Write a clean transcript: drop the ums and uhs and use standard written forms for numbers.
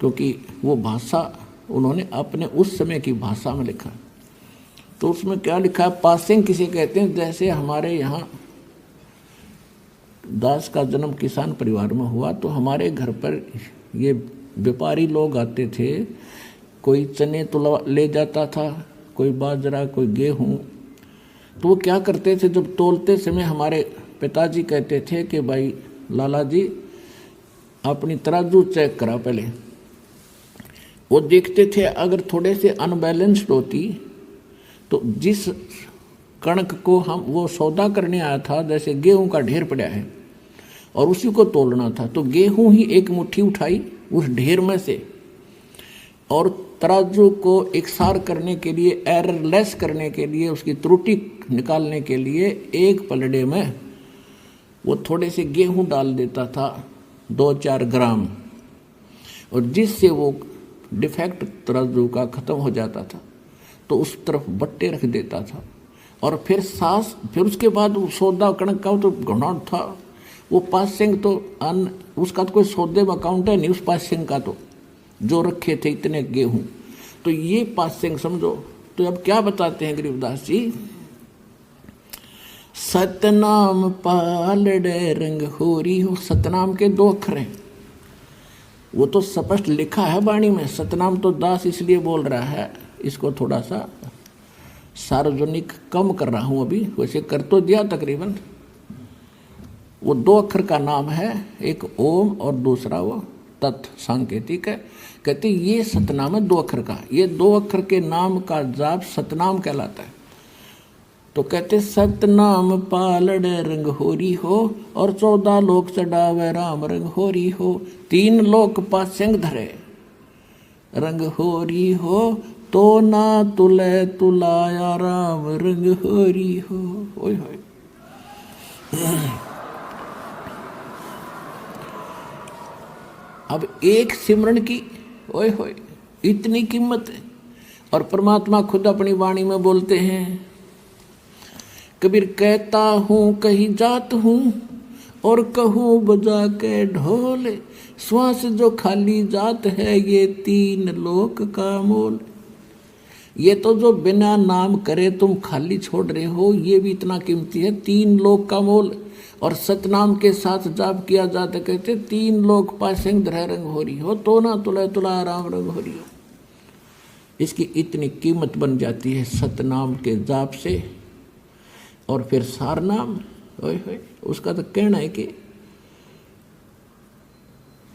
क्योंकि वो भाषा उन्होंने अपने उस समय की भाषा में लिखा। तो उसमें क्या लिखा है, पासिंग किसे कहते हैं, जैसे हमारे यहाँ दास का जन्म किसान परिवार में हुआ तो हमारे घर पर ये व्यापारी लोग आते थे, कोई चने तो ले जाता था, कोई बाजरा, कोई गेहूँ। तो वो क्या करते थे, जब तोलते समय हमारे पिताजी कहते थे कि भाई लाला जी अपनी तराजू चेक करा पहले। वो देखते थे अगर थोड़े से अनबैलेंस्ड होती तो जिस कणक को हम वो सौदा करने आया था, जैसे गेहूं का ढेर पड़ा है और उसी को तोलना था, तो गेहूं ही एक मुट्ठी उठाई उस ढेर में से और तराजू को एकसार करने के लिए, एररलेस करने के लिए, उसकी त्रुटि निकालने के लिए एक पलड़े में वो थोड़े से गेहूं डाल देता था 2-4 ग्राम, और जिससे वो डिफेक्ट तराजू का ख़त्म हो जाता था तो उस तरफ बट्टे रख देता था। और फिर उसके बाद वो सौदा कणक का तो घना था, वो पासिंग तो उसका तो कोई सौदे में अकाउंट है नहीं उस पासिंग का, तो जो रखे थे इतने गेहूं, तो ये पासिंग समझो। तो अब क्या बताते हैं गरीबदास जी, सतनाम पालड़े रंग होरी हो। सतनाम के 2 अक्षर हैं, वो तो स्पष्ट लिखा है वाणी में। सतनाम तो दास इसलिए बोल रहा है, इसको थोड़ा सा सार्वजनिक कम कर रहा हूँ अभी, वैसे कर तो दिया तकरीबन। वो 2 अक्षर का नाम है, एक ओम और दूसरा वो तत् सांकेतिक है। कहते ये सतनाम है 2 अक्षर का, ये 2 अक्षर के नाम का जाप सतनाम कहलाता है। तो कहते सतनाम पालड़े रंग होरी हो और 14 लोक चढ़ावे राम रंग होरी हो। 3 लोक पासिंग धरे रंग होरी हो, तो ना तुले तुलाया राम रंग होरी हो। ओए होए अब एक सिमरन की ओए होए इतनी कीमत है। और परमात्मा खुद अपनी वाणी में बोलते हैं, कबीर कहता हूँ कहीं जात हूँ और कहूँ बजा के ढोल, श्वास जो खाली जात है ये 3 लोक का मोल। ये तो जो बिना नाम करे तुम खाली छोड़ रहे हो, ये भी इतना कीमती है, 3 लोक का मोल। और सतनाम के साथ जाप किया जाता, कहते 3 लोक पासिंग धरे रंग हो रही हो, तो ना तुला तुला राम रंग हो रही हो। इसकी इतनी कीमत बन जाती है सतनाम के जाप से। और फिर सार नाम, ओए होए उसका तो कहना है कि